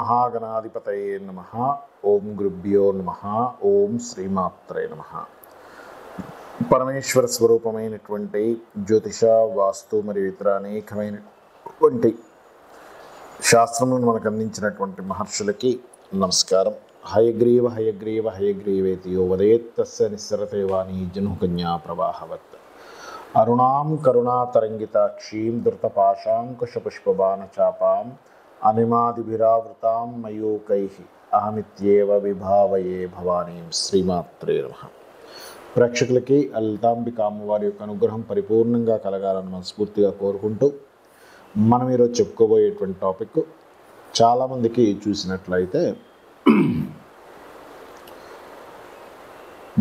మహాగణాధిపతయే నమః. ఓం గురుభ్యో నమః. ఓం శ్రీమాత్రే నమః. పరమేశ్వర స్వరూపమైనటువంటి జ్యోతిష, వాస్తు మరియు ఇతర అనేకమైనటువంటి శాస్త్రములను మనకు అందించినటువంటి మహర్షులకి నమస్కారం. హయగ్రీవ హయగ్రీవ హయగ్రీవేతి యో వదేత్తస్య నిస్సరతే వాణి జనుకన్యా ప్రవాహవత్. అరుణాం కరుణాతరంగితాక్షీం ధృతపాశాంకుశపుష్పబాణచాపాం అనిమాదిభిరావృతాం మయూకైః అహమిత్యేవ విభావయే భవానీం. శ్రీమాత్రే నమః. ప్రేక్షకులకి లలితాంబిక అమ్మవారి యొక్క అనుగ్రహం పరిపూర్ణంగా కలగాలని మనస్ఫూర్తిగా కోరుకుంటూ మనం ఈరోజు చెప్పుకోబోయేటువంటి టాపిక్ చాలామందికి చూసినట్లయితే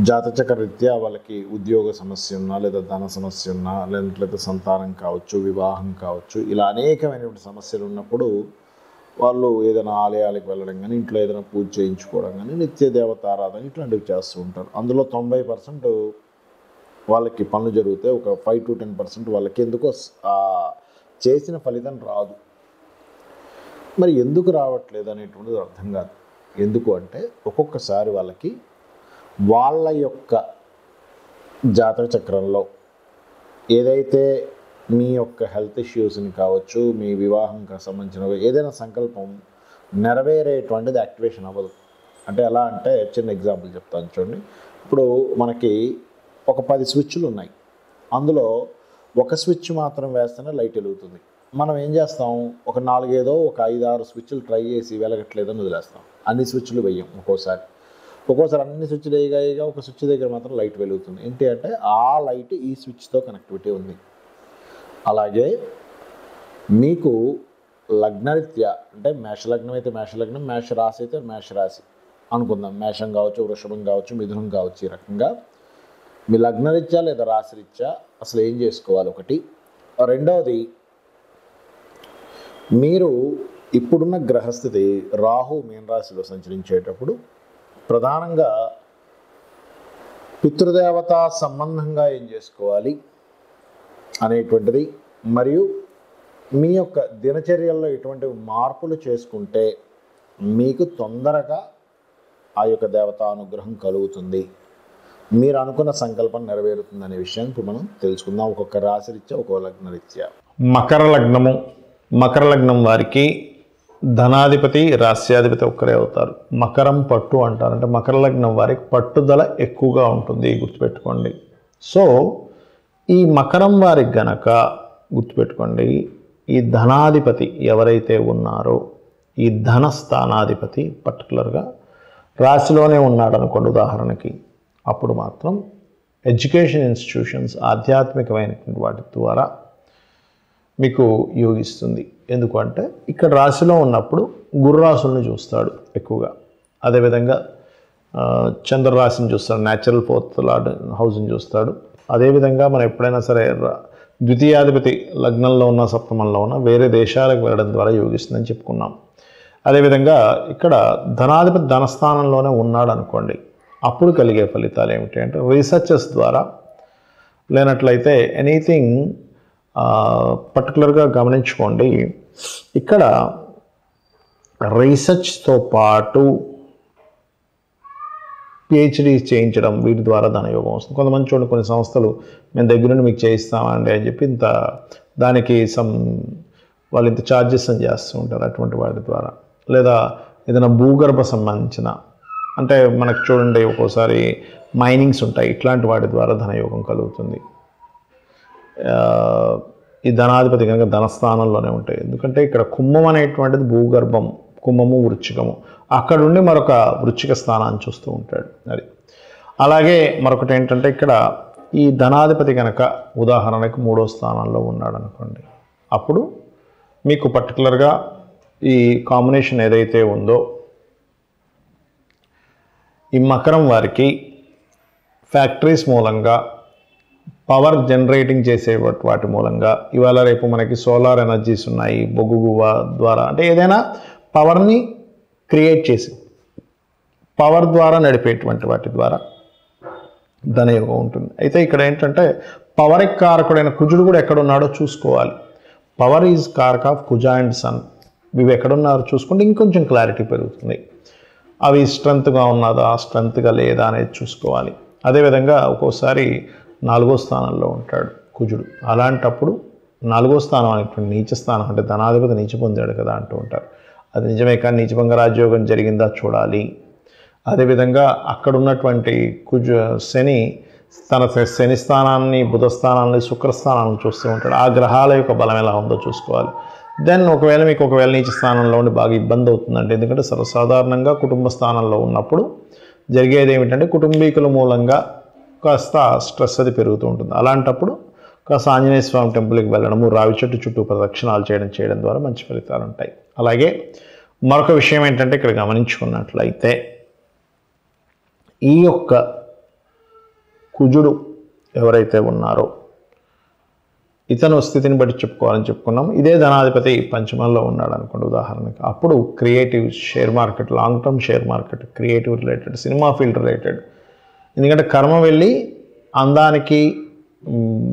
జాతచక్ర రీత్యా వాళ్ళకి ఉద్యోగ సమస్య ఉన్నా, లేదా ధన సమస్య ఉన్నా, లేదంటే సంతానం కావచ్చు, వివాహం కావచ్చు, ఇలా అనేకమైనటువంటి సమస్యలు ఉన్నప్పుడు వాళ్ళు ఏదైనా ఆలయాలకు వెళ్ళడం కానీ, ఇంట్లో ఏదైనా పూజ చేయించుకోవడం కానీ, నిత్య దేవతారాధన ఇట్లాంటివి చేస్తూ ఉంటారు. అందులో 90% వాళ్ళకి పనులు జరుగుతాయి. ఒక 5 to 10% వాళ్ళకి ఎందుకో చేసిన ఫలితం రాదు. మరి ఎందుకు రావట్లేదు అనేటువంటిది అర్థం కాదు. ఎందుకు అంటే ఒక్కొక్కసారి వాళ్ళకి వాళ్ళ యొక్క జాతక చక్రంలో ఏదైతే మీ యొక్క హెల్త్ ఇష్యూస్ని కావచ్చు, మీ వివాహంకి సంబంధించిన ఏదైనా సంకల్పం నెరవేరేటువంటిది యాక్టివేషన్ అవ్వదు. అంటే ఎలా అంటే చిన్న ఎగ్జాంపుల్ చెప్తాను చూడండి. ఇప్పుడు మనకి ఒక 10 స్విచ్లు ఉన్నాయి. అందులో ఒక స్విచ్ మాత్రం వేస్తేనే లైట్ వెలుగుతుంది. మనం ఏం చేస్తాం, ఒక 5-6 స్విచ్లు ట్రై చేసి వెలగట్లేదని వదిలేస్తాం. అన్ని స్విచ్లు వేయం. ఒక్కోసారి అన్ని స్విచ్లు వేయగా ఒక స్విచ్ దగ్గర మాత్రం లైట్ వెలుగుతుంది. ఏంటి అంటే ఆ లైట్ ఈ స్విచ్తో కనెక్టివిటీ ఉంది. అలాగే మీకు లగ్నరీత్యా అంటే మేషలగ్నం అయితే మేషలగ్నం, మేష రాశి అయితే మేష రాశి అనుకుందాం. మేషం కావచ్చు, వృషభం కావచ్చు, మిథునం కావచ్చు. ఈ రకంగా మీ లగ్నరీత్యా లేదా రాశిరీత్యా అసలు ఏం చేసుకోవాలి ఒకటి. రెండవది, మీరు ఇప్పుడున్న గ్రహస్థితి రాహు మీన రాశిలో సంచరించేటప్పుడు ప్రధానంగా పితృదేవత సంబంధంగా ఏం చేసుకోవాలి అనేటువంటిది, మరియు మీ యొక్క దినచర్యల్లో ఎటువంటి మార్పులు చేసుకుంటే మీకు తొందరగా ఆ యొక్క దేవతా అనుగ్రహం కలుగుతుంది, మీరు అనుకున్న సంకల్పం నెరవేరుతుంది అనే విషయాన్ని ఇప్పుడు మనం తెలుసుకుందాం. ఒక్కొక్క రాశి రీత్యా, ఒక్కొక్క లగ్న రీత్యా. మకర లగ్నం వారికి ధనాధిపతి, రాస్యాధిపతి ఒక్కరే అవుతారు. మకరం పట్టు అంటారు. అంటే మకర లగ్నం వారికి పట్టుదల ఎక్కువగా ఉంటుంది, గుర్తుపెట్టుకోండి. సో ఈ మకరం వారికి గనక గుర్తుపెట్టుకోండి, ఈ ధనాధిపతి ఎవరైతే ఉన్నారో, ఈ ధన స్థానాధిపతి పర్టికులర్గా రాశిలోనే ఉన్నాడు అనుకోండి ఉదాహరణకి, అప్పుడు మాత్రం ఎడ్యుకేషన్ ఇన్స్టిట్యూషన్స్, ఆధ్యాత్మికమైనటువంటి వాటి ద్వారా మీకు యోగిస్తుంది. ఎందుకంటే ఇక్కడ రాశిలో ఉన్నప్పుడు గురు రాశులను చూస్తాడు ఎక్కువగా. అదేవిధంగా చంద్రరాశిని చూస్తాడు, న్యాచురల్ 4th లార్డ్ హౌస్ని చూస్తాడు. అదేవిధంగా మనం ఎప్పుడైనా సరే ద్వితీయాధిపతి లగ్నంలో ఉన్న, సప్తమంలో ఉన్న వేరే దేశాలకు వెళ్ళడం ద్వారా యోగిస్తుందని చెప్పుకున్నాం. అదేవిధంగా ఇక్కడ ధనాధిపతి ధనస్థానంలోనే ఉన్నాడు అనుకోండి, అప్పుడు కలిగే ఫలితాలు ఏమిటి అంటే రీసెర్చెస్ ద్వారా, లేనట్లయితే ఎనీథింగ్ పర్టికులర్గా గమనించుకోండి. ఇక్కడ రీసెర్చ్తో పాటు పిహెచ్డీ చేయించడం, వీటి ద్వారా ధనయోగం వస్తుంది. కొంతమంది చూడండి, కొన్ని సంస్థలు మేము దగ్గర నుండి మీకు చేయిస్తామండి అని చెప్పి దానికి వాళ్ళు ఇంత ఛార్జెస్ అని చేస్తూ ఉంటారు. అటువంటి వాటి ద్వారా, లేదా ఏదైనా భూగర్భ సంబంధించిన, అంటే మనకు చూడండి ఒక్కోసారి మైనింగ్స్ ఉంటాయి, ఇట్లాంటి వాటి ద్వారా ధనయోగం కలుగుతుంది. ఈ ధనాధిపతి కనుక ధనస్థానంలోనే ఉంటాయి. ఎందుకంటే ఇక్కడ కుంభం అనేటువంటిది భూగర్భం, కుంభము వృచ్చికము, అక్కడ ఉండి మరొక వృచ్చిక స్థానాన్ని చూస్తూ ఉంటాడు. అది అలాగే మరొకటి ఏంటంటే ఇక్కడ ఈ ధనాధిపతి కనుక ఉదాహరణకు 3వ స్థానంలో ఉన్నాడు అనుకోండి, అప్పుడు మీకు పర్టికులర్గా ఈ కాంబినేషన్ ఏదైతే ఉందో, ఈ మకరం వారికి ఫ్యాక్టరీస్ మూలంగా, పవర్ జనరేటింగ్ చేసే వాటి మూలంగా, ఇవాళ రేపు మనకి సోలార్ ఎనర్జీస్ ఉన్నాయి, బొగ్గు గువ్వ ద్వారా, అంటే ఏదైనా పవర్ని క్రియేట్ చేసి పవర్ ద్వారా నడిపేటువంటి వాటి ద్వారా ధనయోగం ఉంటుంది. అయితే ఇక్కడ ఏంటంటే పవర్ కారకుడైన కుజుడు కూడా ఎక్కడ ఉన్నాడో చూసుకోవాలి. పవర్ ఈజ్ కారక ఆఫ్ కుజ అండ్ సన్. ఇవి ఎక్కడున్నారు చూసుకుంటే ఇంకొంచెం క్లారిటీ పెరుగుతుంది. అవి స్ట్రెంత్గా ఉన్నదా స్ట్రెంత్గా లేదా అనేది చూసుకోవాలి. అదేవిధంగా ఒక్కోసారి 4వ స్థానంలో ఉంటాడు కుజుడు. అలాంటప్పుడు 4వ స్థానం అనేటువంటి నీచ స్థానం, అంటే ధనాధిపతి నీచ పొందాడు కదా అంటూ ఉంటారు. అది నిజమే, కానీ నీచభంగ రాజ్యోగం జరిగిందా చూడాలి. అదేవిధంగా అక్కడ ఉన్నటువంటి శని తన శని స్థానాన్ని, బుధ స్థానాన్ని, శుక్రస్థానాన్ని చూస్తూ ఉంటాడు. ఆ గ్రహాల యొక్క బలం ఎలా ఉందో చూసుకోవాలి. దెన్ ఒకవేళ నీచ స్థానంలో ఉండి బాగా ఇబ్బంది అవుతుందండి. ఎందుకంటే సర్వసాధారణంగా కుటుంబ స్థానంలో ఉన్నప్పుడు జరిగేది ఏమిటంటే కుటుంబీకుల మూలంగా కాస్త స్ట్రెస్ అది పెరుగుతూ ఉంటుంది. అలాంటప్పుడు కాస్త ఆంజనేయ స్వామి టెంపుల్కి వెళ్ళడము, రావి చెట్టు చుట్టూ ప్రదక్షిణాలు చేయడం ద్వారా మంచి ఫలితాలు ఉంటాయి. అలాగే మరొక విషయం ఏంటంటే ఇక్కడ గమనించుకున్నట్లయితే ఈ యొక్క కుజుడు ఎవరైతే ఉన్నారో ఇతను స్థితిని బట్టి చెప్పుకోవాలని చెప్పుకున్నాం. ఇదే ధనాధిపతి పంచమంలో ఉన్నాడు అనుకోండి ఉదాహరణకి, అప్పుడు creative share market, long term share market, creative related, cinema field related. ఎందుకంటే కర్మ వెళ్ళి అందానికి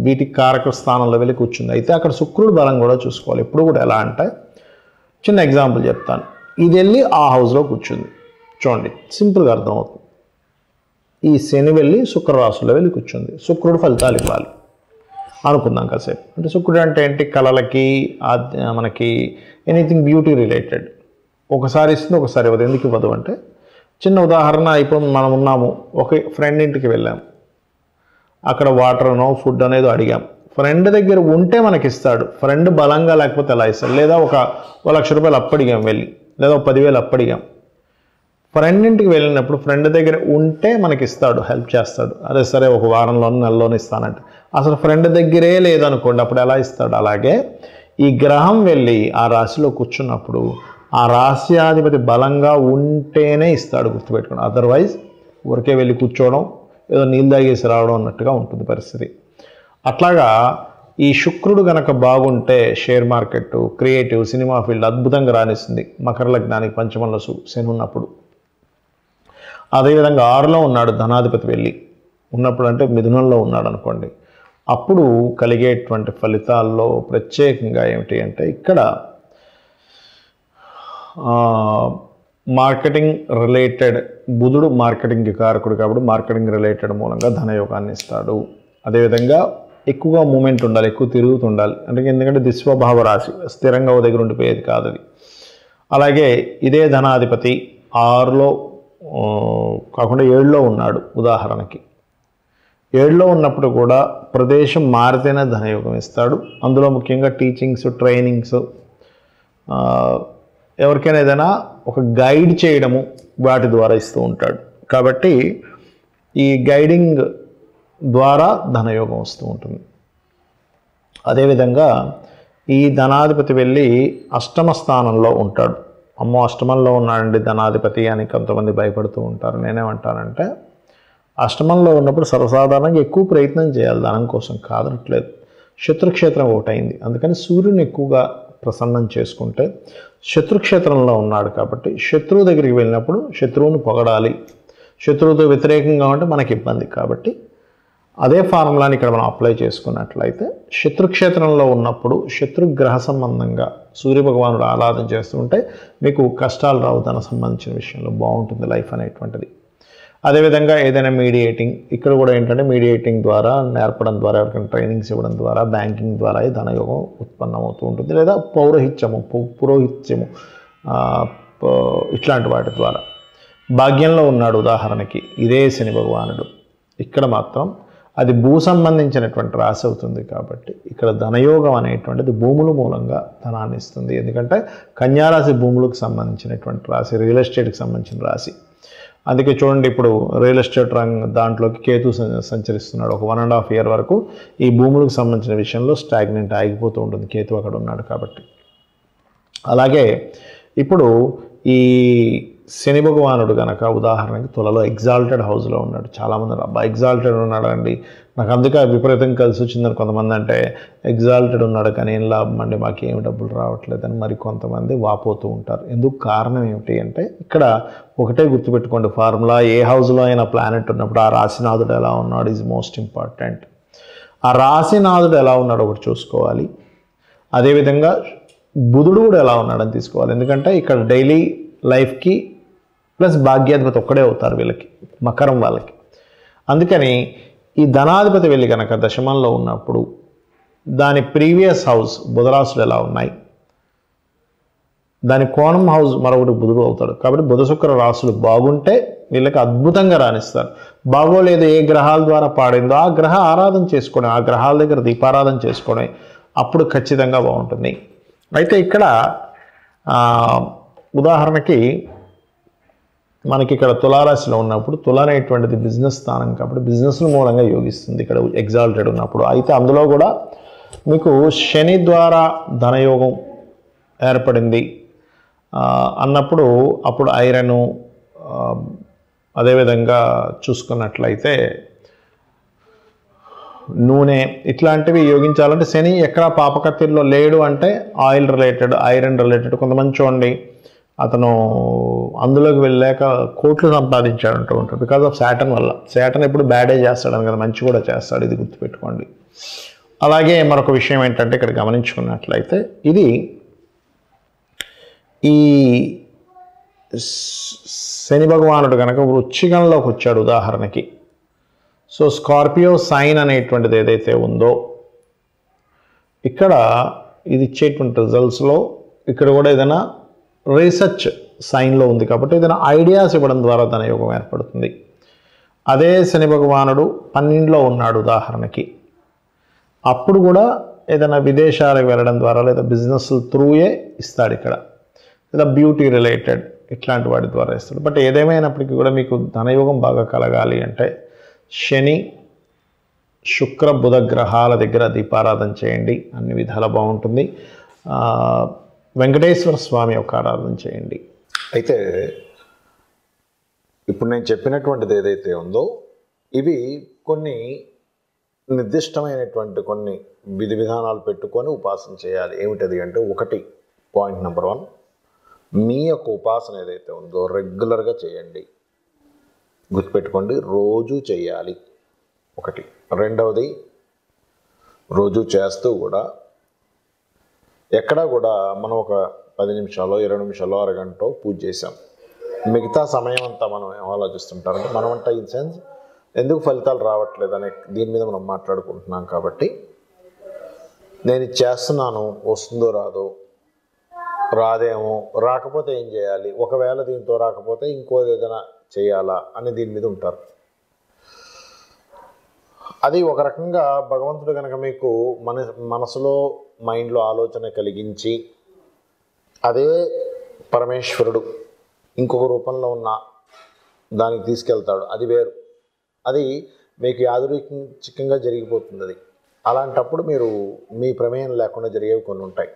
వీటికి కారక స్థానంలో వెళ్ళి కూర్చుంది. అయితే అక్కడ శుక్రుడు బలం కూడా చూసుకోవాలి. ఎప్పుడు కూడా ఎలా అంటే, చిన్న ఎగ్జాంపుల్ చెప్తాను. ఇది వెళ్ళి ఆ హౌస్లో కూర్చుంది చూడండి, సింపుల్గా అర్థమవుతుంది. ఈ శని వెళ్ళి శుక్రరాశుల్లో వెళ్ళి కూర్చుంది. శుక్రుడు ఫలితాలు ఇవ్వాలి అనుకుందాం కాసేపు. అంటే శుక్రుడు అంటే ఏంటి, కళలకి, మనకి ఎనీథింగ్ బ్యూటీ రిలేటెడ్ ఒకసారి ఇస్తుంది ఒకసారి ఇవ్వదు. ఎందుకు ఇవ్వదు అంటే, చిన్న ఉదాహరణ, ఇప్పుడు మనం ఉన్నాము, ఒక ఫ్రెండ్ ఇంటికి వెళ్ళాం, అక్కడ వాటర్ అనో ఫుడ్ అనేది అడిగాం. ఫ్రెండ్ దగ్గర ఉంటే మనకి ఇస్తాడు, ఫ్రెండ్ బలంగా లేకపోతే ఎలా ఇస్తాడు. లేదా ఒక 1,00,000 రూపాయలు అప్పడిగాం వెళ్ళి, లేదా 10,000 అప్పడిగాం. ఫ్రెండ్ ఇంటికి వెళ్ళినప్పుడు ఫ్రెండ్ దగ్గర ఉంటే మనకి ఇస్తాడు, హెల్ప్ చేస్తాడు. అదే సరే ఒక వారంలోనూ నెలలోనూ ఇస్తానంటే, అసలు ఫ్రెండ్ దగ్గరే లేదనుకోండి, అప్పుడు ఎలా ఇస్తాడు. అలాగే ఈ గ్రహం వెళ్ళి ఆ రాశిలో కూర్చున్నప్పుడు ఆ రాశ్యాధిపతి బలంగా ఉంటేనే ఇస్తాడు, గుర్తుపెట్టుకోండి. అదర్వైజ్ ఊరికే వెళ్ళి కూర్చోవడం, ఏదో నీళ్ళు తాగేసి రావడం అన్నట్టుగా ఉంటుంది పరిస్థితి. అట్లాగా ఈ శుక్రుడు గనక బాగుంటే share market, creative, cinema field అద్భుతంగా రాణిస్తుంది. మకర లగ్నానికి పంచమంలో శని ఉన్నప్పుడు. అదేవిధంగా 6లో ఉన్నాడు ధనాధిపతి వెళ్ళి ఉన్నప్పుడు, అంటే మిథునంలో ఉన్నాడు అనుకోండి, అప్పుడు కలిగేటువంటి ఫలితాల్లో ప్రత్యేకంగా ఏమిటి అంటే, ఇక్కడ మార్కెటింగ్ రిలేటెడ్, బుధుడు మార్కెటింగ్కి కారకుడు కాబట్టి మార్కెటింగ్ రిలేటెడ్ మూలంగా ధనయోగాన్ని ఇస్తాడు. అదేవిధంగా ఎక్కువగా మూమెంట్ ఉండాలి, ఎక్కువ తిరుగుతుండాలి. అంటే ఎందుకంటే దిస్వభావ రాశి, స్థిరంగా ఓ దగ్గర ఉండిపోయేది కాదు అది. అలాగే ఇదే ధనాధిపతి 6లో కాకుండా 7లో ఉన్నాడు ఉదాహరణకి. 7లో ఉన్నప్పుడు కూడా ప్రదేశం మారితేనే ధనయోగం ఇస్తాడు. అందులో ముఖ్యంగా టీచింగ్స్, ట్రైనింగ్స్, ఎవరికైనా ఏదైనా ఒక గైడ్ చేయడము వాటి ద్వారా ఇస్తూ ఉంటాడు. కాబట్టి ఈ గైడింగ్ ద్వారా ధనయోగం వస్తూ ఉంటుంది. అదేవిధంగా ఈ ధనాధిపతి వెళ్ళి అష్టమ స్థానంలో ఉంటాడు. అమ్మో అష్టమంలో ఉన్నాడండి ధనాధిపతి అని కొంతమంది భయపడుతూ ఉంటారు. నేనేమంటానంటే, అష్టమంలో ఉన్నప్పుడు సర్వసాధారణంగా ఎక్కువ ప్రయత్నం చేయాలి ధనం కోసం, కాదనట్లేదు. శత్రుక్షేత్రం ఒకటైంది, అందుకని సూర్యుని ఎక్కువగా ప్రసన్నం చేసుకుంటే, శత్రుక్షేత్రంలో ఉన్నాడు కాబట్టి శత్రువు దగ్గరికి వెళ్ళినప్పుడు శత్రువుని పొగడాలి. శత్రువుతో వ్యతిరేకంగా ఉంటే మనకి ఇబ్బంది. కాబట్టి అదే ఫార్ములాని ఇక్కడ మనం అప్లై చేసుకున్నట్లయితే, శత్రుక్షేత్రంలో ఉన్నప్పుడు శత్రుగ్రహ సంబంధంగా సూర్యభగవానుడు ఆరాధన చేస్తుంటే మీకు కష్టాలు రావు, ధన సంబంధించిన విషయంలో బాగుంటుంది లైఫ్ అనేటువంటిది. అదేవిధంగా ఏదైనా మీడియేటింగ్, ఇక్కడ కూడా ఏంటంటే మీడియేటింగ్ ద్వారా, నేర్పడం ద్వారా, ఎవరికైనా ట్రైనింగ్స్ ఇవ్వడం ద్వారా, బ్యాంకింగ్ ద్వారా ఈ ధనయోగం ఉత్పన్నమవుతూ ఉంటుంది. లేదా పురోహిత్యము ఇట్లాంటి వాటి ద్వారా. భాగ్యంలో ఉన్నాడు ఉదాహరణకి ఇదే శని భగవానుడు. ఇక్కడ మాత్రం అది భూ సంబంధించినటువంటి రాశి అవుతుంది కాబట్టి ఇక్కడ ధనయోగం అనేటువంటిది భూముల మూలంగా ధనాన్ని ఇస్తుంది. ఎందుకంటే కన్యారాశి భూములకు సంబంధించినటువంటి రాశి, రియల్ ఎస్టేట్కి సంబంధించిన రాశి. అందుకే చూడండి, ఇప్పుడు రియల్ ఎస్టేట్ దాంట్లోకి కేతు సంచరిస్తున్నాడు. ఒక 1.5 year వరకు ఈ భూములకు సంబంధించిన విషయంలో స్టాగ్నెంట్ ఆగిపోతూ ఉంటుంది, కేతు అక్కడ ఉన్నాడు కాబట్టి. అలాగే ఇప్పుడు ఈ శని భగవానుడు కనుక ఉదాహరణకి తులలో ఎగ్జాల్టెడ్ హౌస్లో ఉన్నాడు. చాలామంది అబ్బా ఎగ్జాల్టెడ్ ఉన్నాడు అండి, నాకు అందుకే విపరీతం కలిసి వచ్చిందని కొంతమంది అంటే, ఎగ్జాల్టెడ్ ఉన్నాడు కానీ ఏం లాభం అండి, మాకేమి డబ్బులు రావట్లేదని మరి కొంతమంది వాపోతూ ఉంటారు. ఎందుకు కారణం ఏమిటి అంటే, ఇక్కడ ఒకటే గుర్తుపెట్టుకోండి ఫార్ములా, ఏ హౌస్లో అయినా ప్లానెట్ ఉన్నప్పుడు ఆ రాశినాథుడు ఎలా ఉన్నాడు ఈజ్ మోస్ట్ ఇంపార్టెంట్. ఆ రాశినాథుడు ఎలా ఉన్నాడు ఒకటి చూసుకోవాలి. అదేవిధంగా బుధుడు కూడా ఎలా ఉన్నాడని తీసుకోవాలి. ఎందుకంటే ఇక్కడ డైలీ లైఫ్కి ప్లస్ భాగ్యాధిపతి ఒక్కడే అవుతారు వీళ్ళకి, మకరం వాళ్ళకి. అందుకని ఈ ధనాధిపతి వెళ్ళి కనుక దశమంలో ఉన్నప్పుడు దాని ప్రీవియస్ హౌస్ బుధరాశులు ఎలా ఉన్నాయి, దాని కోణం హౌస్ మరొకటి బుధుడు అవుతాడు. కాబట్టి బుధ శుక్ర రాశులు బాగుంటే వీళ్ళకి అద్భుతంగా రాణిస్తారు. బాగోలేదు, ఏ గ్రహాల ద్వారా పాడిందో ఆ గ్రహ ఆరాధన చేసుకోవడం, ఆ గ్రహాల దగ్గర దీపారాధన చేసుకోవడం, అప్పుడు ఖచ్చితంగా బాగుంటుంది. అయితే ఇక్కడ ఉదాహరణకి మనకి ఇక్కడ తులారాశిలో ఉన్నప్పుడు తుల అనేటువంటిది బిజినెస్ స్థానం కాబట్టి బిజినెస్ మూలంగా యోగిస్తుంది ఇక్కడ ఎగ్జాల్టెడ్ ఉన్నప్పుడు. అయితే అందులో కూడా మీకు శని ద్వారా ధనయోగం ఏర్పడింది అన్నప్పుడు అప్పుడు ఐరను, అదేవిధంగా చూసుకున్నట్లయితే నూనె ఇట్లాంటివి యోగించాలంటే శని ఎక్కడ పాపకత్తిలో లేడు అంటే ఆయిల్ రిలేటెడ్, ఐరన్ రిలేటెడ్. కొంతమంది చూడండి అతను అందులోకి వెళ్ళాక కోట్లు సంపాదించాడు అంటూ ఉంటాడు బికాజ్ ఆఫ్ శాటర్న్ వల్ల. శాటర్న్ ఎప్పుడు బ్యాడే చేస్తాడని కదా, మంచి కూడా చేస్తాడు, ఇది గుర్తుపెట్టుకోండి. అలాగే మరొక విషయం ఏంటంటే ఇక్కడ గమనించుకున్నట్లయితే ఇది ఈ శని భగవానుడు కనుక వృశ్చికంలోకి వచ్చాడు ఉదాహరణకి. సో స్కార్పియో సైన్ అనేటువంటిది ఏదైతే ఉందో ఇక్కడ ఇది ఇచ్చేటువంటి రిజల్ట్స్లో ఇక్కడ కూడా ఏదైనా రీసెర్చ్ సైన్లో ఉంది కాబట్టి ఏదైనా ఐడియాస్ ఇవ్వడం ద్వారా ధనయోగం ఏర్పడుతుంది. అదే శని భగవానుడు 12లో ఉన్నాడు ఉదాహరణకి, అప్పుడు కూడా ఏదైనా విదేశాలకు వెళ్ళడం ద్వారా లేదా బిజినెస్ త్రూయే ఇస్తాడు ఇక్కడ, లేదా బ్యూటీ రిలేటెడ్ ఇట్లాంటి వాటి ద్వారా ఇస్తాడు. బట్ ఏదేమైనప్పటికీ కూడా మీకు ధనయోగం బాగా కలగాలి అంటే శని శుక్ర బుధ గ్రహాల దగ్గర దీపారాధన చేయండి, అన్ని విధాలా బాగుంటుంది. వెంకటేశ్వర స్వామి యొక్క ఆరాధన చేయండి. అయితే ఇప్పుడు నేను చెప్పినటువంటిది ఏదైతే ఉందో ఇవి కొన్ని నిర్దిష్టమైనటువంటి కొన్ని విధి విధానాలు పెట్టుకొని ఉపాసన చేయాలి. ఏమిటది అంటే, ఒకటి పాయింట్ నెంబర్ 1, మీ యొక్క ఉపాసన ఏదైతే ఉందో రెగ్యులర్గా చేయండి. గుర్తుపెట్టుకోండి, రోజు చేయాలి ఒకటి. రెండవది, రోజు చేస్తూ కూడా ఎక్కడా కూడా మనం ఒక 10 నిమిషాలు 20 నిమిషాలు అరగంట పూజ చేసాం, మిగతా సమయం అంతా మనం ఏం ఆలోచిస్తుంటారంటే మనం అంట ఇన్ సెన్స్ ఎందుకు ఫలితాలు రావట్లేదు అనే దీని మీద మనం మాట్లాడుకుంటున్నాం. కాబట్టి నేను ఇది చేస్తున్నాను, వస్తుందో రాదో, రాదేమో, రాకపోతే ఏం చేయాలి, ఒకవేళ దీంతో రాకపోతే ఇంకోది ఏదైనా చేయాలా అని దీని మీద ఉంటారు. అది ఒక రకంగా భగవంతుడు కనుక మీకు మనసులో మైండ్లో ఆలోచన కలిగించి అదే పరమేశ్వరుడు ఇంకొక రూపంలో ఉన్న దానికి తీసుకెళ్తాడు, అది వేరు. అది మీకు యాదృచ్ఛికంగా జరిగిపోతుంది. అది అలాంటప్పుడు మీరు మీ ప్రమేయం లేకుండా జరిగేవి కొన్ని ఉంటాయి.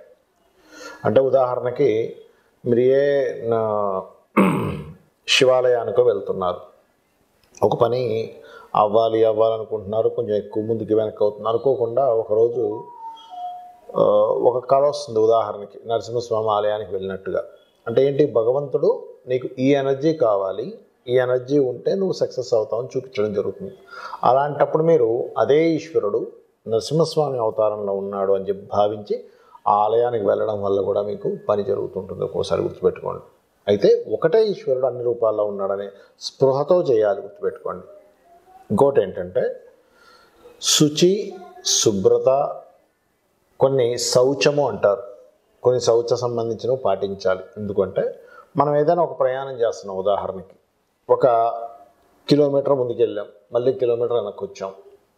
అంటే ఉదాహరణకి మీరు ఏ శివాలయానికో వెళ్తున్నారు, ఒక పని అవ్వాలనుకుంటున్నారు, కొంచెం ఎక్కువ ముందుకు వెనక్కి అవుతున్నారు. అనుకోకుండా ఒకరోజు ఒక కళ వస్తుంది, ఉదాహరణకి నరసింహస్వామి ఆలయానికి వెళ్ళినట్టుగా. అంటే ఏంటి, భగవంతుడు నీకు ఈ ఎనర్జీ కావాలి, ఈ ఎనర్జీ ఉంటే నువ్వు సక్సెస్ అవుతావు అని చూపించడం జరుగుతుంది. అలాంటప్పుడు మీరు అదే ఈశ్వరుడు నరసింహస్వామి అవతారంలో ఉన్నాడు అని చెప్పి భావించి ఆ ఆలయానికి వెళ్ళడం వల్ల కూడా మీకు పని జరుగుతుంటుంది. ఒక్కోసారి గుర్తుపెట్టుకోండి. అయితే ఒకటే ఈశ్వరుడు అన్ని రూపాల్లో ఉన్నాడనే స్పృహతో చేయాలి, గుర్తుపెట్టుకోండి. ఇంకోటి ఏంటంటే శుచి, శుభ్రత, కొన్ని శౌచము అంటారు, కొన్ని శౌచ సంబంధించినవి పాటించాలి. ఎందుకంటే మనం ఏదైనా ఒక ప్రయాణం చేస్తున్నాం, ఉదాహరణకి 1 కిలోమీటర్ ముందుకు వెళ్ళాం, మళ్ళీ కిలోమీటర్ వెనక్కి వచ్చాం,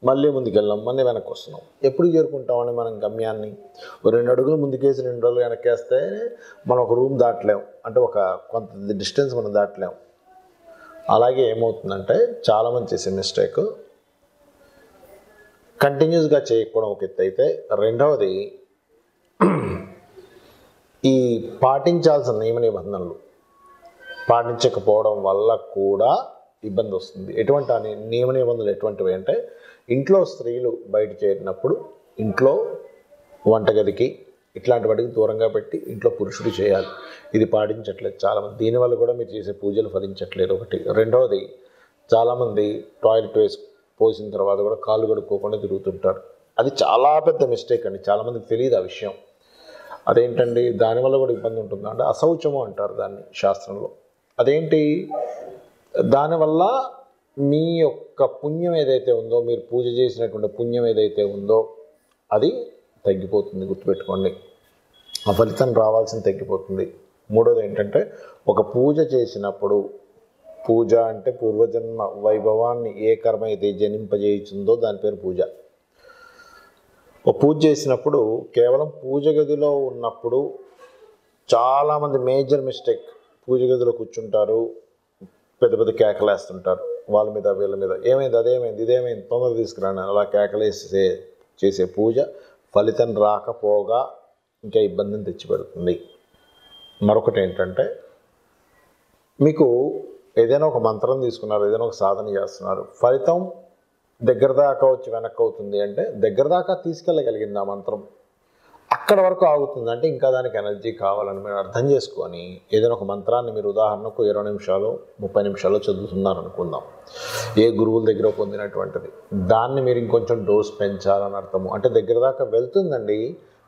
మళ్ళీ ముందుకు వెళ్ళాం, మళ్ళీ వెనక్కి వస్తున్నాం. ఎప్పుడు చేరుకుంటామని మనం గమ్యాన్ని 2 అడుగులు ముందుకేసి 2 అడుగులు వెనక్కేస్తే మనం ఒక రూమ్ దాటలేము, అంటే ఒక కొంత డిస్టెన్స్ మనం దాటలేము. అలాగే ఏమవుతుందంటే చాలామంది చేసే మిస్టేక్ కంటిన్యూస్గా చేయకపోవడం ఒక ఎత్తు అయితే, రెండవది ఈ పాటించాల్సిన నియమ నిబంధనలు పాటించకపోవడం వల్ల కూడా ఇబ్బంది వస్తుంది. ఎటువంటి నియమ నిబంధనలు ఎటువంటివి అంటే, ఇంట్లో స్త్రీలు బయట చేరినప్పుడు ఇంట్లో వంటగదికి ఇట్లాంటి వాటికి దూరంగా పెట్టి ఇంట్లో పురుషుడు చేయాలి. ఇది పాటించట్లేదు చాలామంది, దీనివల్ల కూడా మీరు చేసే పూజలు ఫలించట్లేదు ఒకటి. రెండవది, చాలామంది టాయిలెట్ పోసిన తర్వాత కూడా కాళ్ళు కడుక్కోకుండా తిరుగుతుంటారు. అది చాలా పెద్ద మిస్టేక్ అండి, చాలామందికి తెలియదు ఆ విషయం. అదేంటండి, దానివల్ల కూడా ఇబ్బంది ఉంటుందా అంటే అశౌచము అంటారు దాన్ని శాస్త్రంలో. అదేంటి, దానివల్ల మీ యొక్క పుణ్యం ఏదైతే ఉందో, మీరు పూజ చేసినటువంటి పుణ్యం ఏదైతే ఉందో అది తగ్గిపోతుంది, గుర్తుపెట్టుకోండి. ఆ ఫలితం రావాల్సింది తగ్గిపోతుంది. మూడోది ఏంటంటే, ఒక పూజ చేసినప్పుడు, పూజ అంటే పూర్వజన్మ వైభవాన్ని ఏ కర్మ అయితే జనింపజేయుచుందో దాని పేరు పూజ. ఒక పూజ చేసినప్పుడు కేవలం పూజ గదిలో ఉన్నప్పుడు చాలామంది మేజర్ మిస్టేక్, పూజ గదిలో కూర్చుంటారు, పెద్ద పెద్ద కేకలేస్తుంటారు వాళ్ళ మీద వీళ్ళ మీద, ఏమైంది అదేమైంది ఇదేమైంది తొందర తీసుకురాను అలా కేకలేసే చేసే పూజ ఫలితం రాకపోగా ఇంకా ఇబ్బందిని తెచ్చిపెడుతుంది. మరొకటి ఏంటంటే, మీకు ఏదైనా ఒక మంత్రం తీసుకున్నారు, ఏదైనా ఒక సాధన చేస్తున్నారు, ఫలితం దగ్గర దాకా వచ్చి వెనక్కి అవుతుంది అంటే దగ్గర దాకా తీసుకెళ్ళగలిగింది ఆ మంత్రం, అక్కడ వరకు ఆగుతుంది అంటే ఇంకా దానికి ఎనర్జీ కావాలని మీరు అర్థం చేసుకొని ఏదైనా ఒక మంత్రాన్ని మీరు ఉదాహరణకు 20 నిమిషాలు 30 నిమిషాలు చదువుతున్నారు అనుకుందాం, ఏ గురువుల దగ్గర పొందినటువంటిది, దాన్ని మీరు ఇంకొంచెం డోస్ పెంచాలని అర్థము. అంటే దగ్గర దాకా వెళ్తుందండి,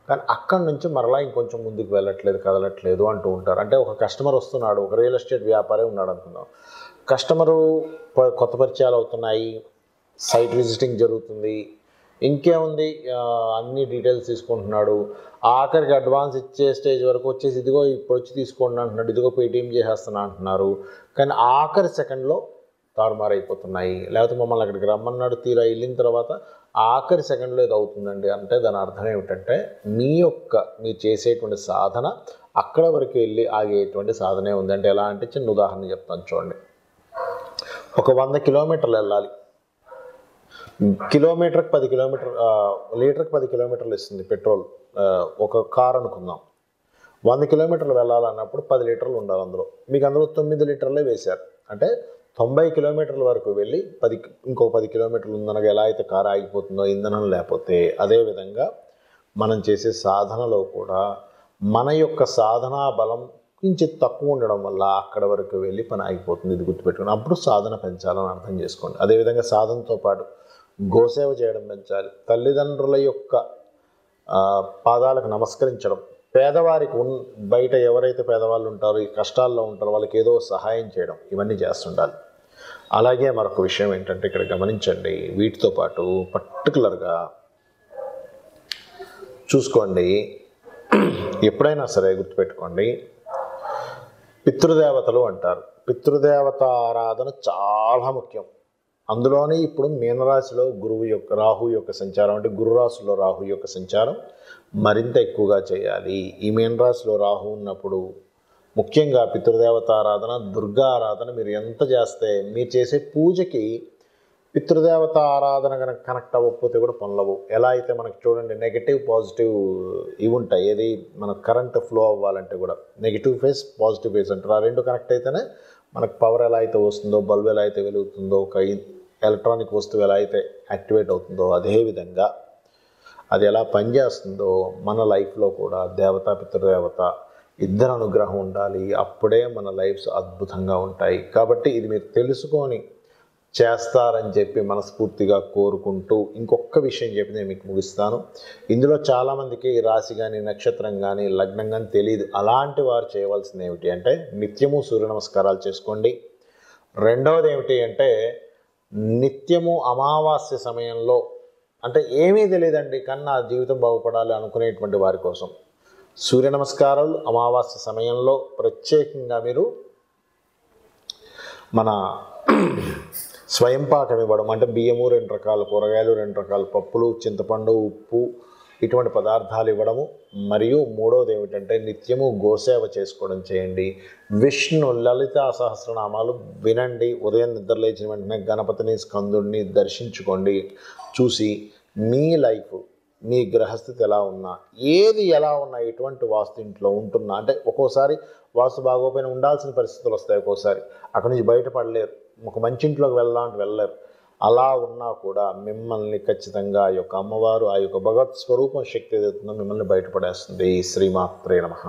కానీ అక్కడి నుంచి మరలా ఇంకొంచెం ముందుకు వెళ్ళట్లేదు, కదలట్లేదు అంటూ ఉంటారు. అంటే ఒక కస్టమర్ వస్తున్నాడు, ఒక రియల్ ఎస్టేట్ వ్యాపారి ఉన్నాడు అనుకుందాం, కస్టమరు కొత్త పరిచయాలు అవుతున్నాయి, సైట్ విజిటింగ్ జరుగుతుంది, ఇంకేముంది అన్ని డీటెయిల్స్ తీసుకుంటున్నాడు, ఆఖరికి అడ్వాన్స్ ఇచ్చే స్టేజ్ వరకు వచ్చేసి ఇదిగో ఇప్పుడు వచ్చి తీసుకోండి అంటున్నాడు, ఇదిగో పేటీఎం చేసేస్తున్నా అంటున్నారు, కానీ ఆఖరి సెకండ్లో తారుమారైపోతున్నాయి. లేకపోతే మమ్మల్ని అక్కడికి రమ్మన్నాడు, తీరా వెళ్ళిన తర్వాత ఆఖరి సెకండ్లో ఇది అవుతుందండి. అంటే దాని అర్థం ఏమిటంటే, మీరు చేసేటువంటి సాధన అక్కడ వరకు వెళ్ళి ఆగేటువంటి సాధనే ఉంది. అంటే ఎలా అంటే, చిన్న ఉదాహరణ చెప్తాను చూడండి. ఒక 100 కిలోమీటర్లు వెళ్ళాలి, కిలోమీటర్కి 10 కిలోమీటర్ లీటర్కి 10 కిలోమీటర్లు ఇస్తుంది పెట్రోల్, ఒక కార్ అనుకుందాం. 100 కిలోమీటర్లు వెళ్ళాలన్నప్పుడు 10 లీటర్లు ఉండాలి అందులో, మీకు అందులో 9 లీటర్లే వేశారు. అంటే 90 కిలోమీటర్ల వరకు వెళ్ళి ఇంకో 10 కిలోమీటర్లు ఉందనగా ఎలా అయితే కారు ఆగిపోతుందో ఇంధనం లేకపోతే, అదేవిధంగా మనం చేసే సాధనలో కూడా మన యొక్క సాధనా బలం కొంచెం తక్కువ ఉండడం వల్ల అక్కడ వరకు వెళ్ళి పని ఆగిపోతుంది. ఇది గుర్తుపెట్టుకుని అప్పుడు సాధన పెంచాలని అర్థం చేసుకోండి. అదేవిధంగా సాధనతో పాటు గోసేవ చేయడం పెంచాలి, తల్లిదండ్రుల యొక్క పాదాలకు నమస్కరించడం, పేదవారికి బయట ఎవరైతే పేదవాళ్ళు ఉంటారో, ఈ కష్టాల్లో ఉంటారో వాళ్ళకి ఏదో సహాయం చేయడం, ఇవన్నీ చేస్తుండాలి. అలాగే మరొక విషయం ఏంటంటే, ఇక్కడ గమనించండి, వీటితో పాటు పర్టికులర్గా చూసుకోండి, ఎప్పుడైనా సరే గుర్తుపెట్టుకోండి, పితృదేవతలు అంటారు. పితృదేవత ఆరాధన చాలా ముఖ్యం. అందులోనే ఇప్పుడు మీనరాశిలో రాహు యొక్క సంచారం, అంటే గురు రాశిలో రాహు యొక్క సంచారం మరింత ఎక్కువగా చేయాలి. ఈ మీనరాశిలో రాహు ఉన్నప్పుడు ముఖ్యంగా పితృదేవత ఆరాధన, దుర్గా ఆరాధన మీరు ఎంత చేస్తే, మీరు చేసే పూజకి పితృదేవత ఆరాధన కనుక కనెక్ట్ అవ్వకపోతే కూడా పనులవు. ఎలా అయితే మనకి చూడండి, నెగిటివ్ పాజిటివ్ ఇవి ఉంటాయి, ఏది మన కరెంట్ ఫ్లో అవ్వాలంటే కూడా నెగిటివ్ ఫేస్ పాజిటివ్ ఫేస్ అంటారు. ఆ రెండు కనెక్ట్ అయితేనే మనకు పవర్ ఎలా అయితే వస్తుందో, బల్బ్ ఎలా అయితే వెలుగుతుందో, ఒక ఎలక్ట్రానిక్ వస్తువు ఎలా అయితే యాక్టివేట్ అవుతుందో, అదేవిధంగా అది ఎలా పనిచేస్తుందో మన లైఫ్లో కూడా దేవత పితృదేవత ఇద్దరు అనుగ్రహం ఉండాలి. అప్పుడే మన లైఫ్స్ అద్భుతంగా ఉంటాయి. కాబట్టి ఇది మీరు తెలుసుకొని చేస్తారని చెప్పి మనస్ఫూర్తిగా కోరుకుంటూ ఇంకొక విషయం చెప్పి నేను మీకు ముగిస్తాను. ఇందులో చాలామందికి రాశి కానీ నక్షత్రం కానీ లగ్నం కానీ తెలియదు. అలాంటి వారు చేయవలసింది ఏమిటి అంటే, నిత్యము సూర్య నమస్కారాలు చేసుకోండి. రెండవది ఏమిటి అంటే, నిత్యము అమావాస్య సమయంలో, అంటే ఏమీ తెలియదండి కానీ నా జీవితం బాగుపడాలి అనుకునేటువంటి వారి కోసం సూర్య నమస్కారాలు అమావాస్య సమయంలో ప్రత్యేకంగా మీరు మన స్వయం పాకం ఇవ్వడం, అంటే బియ్యము 2 రకాల కూరగాయలు, 2 రకాల పప్పులు, చింతపండు, ఉప్పు, ఇటువంటి పదార్థాలు ఇవ్వడము. మరియు మూడవది ఏమిటంటే, నిత్యము గోసేవ చేసుకోవడం చేయండి. విష్ణు లలితా సహస్రనామాలు వినండి. ఉదయం నిద్ర లేచిన వెంటనే గణపతిని, స్కందుడిని దర్శించుకోండి. చూసి మీ లైఫ్, మీ గ్రహస్థితి ఎలా ఉన్నా, ఏది ఎలా ఉన్నా, ఎటువంటి వాస్తు ఇంట్లో ఉంటున్నా, అంటే ఒక్కోసారి వాస్తు బాగోపోయినా ఉండాల్సిన పరిస్థితులు వస్తాయి. ఒక్కోసారి అక్కడి నుంచి బయటపడలేరు, ఒక మంచి ఇంట్లోకి వెళ్ళాలంటే వెళ్ళలేరు. అలా ఉన్నా కూడా మిమ్మల్ని ఖచ్చితంగా ఆ యొక్క అమ్మవారు, ఆ యొక్క భగవత్ స్వరూపం శక్తి ఏదైతుందో మిమ్మల్ని బయటపడేస్తుంది. శ్రీమాత్రే నమః.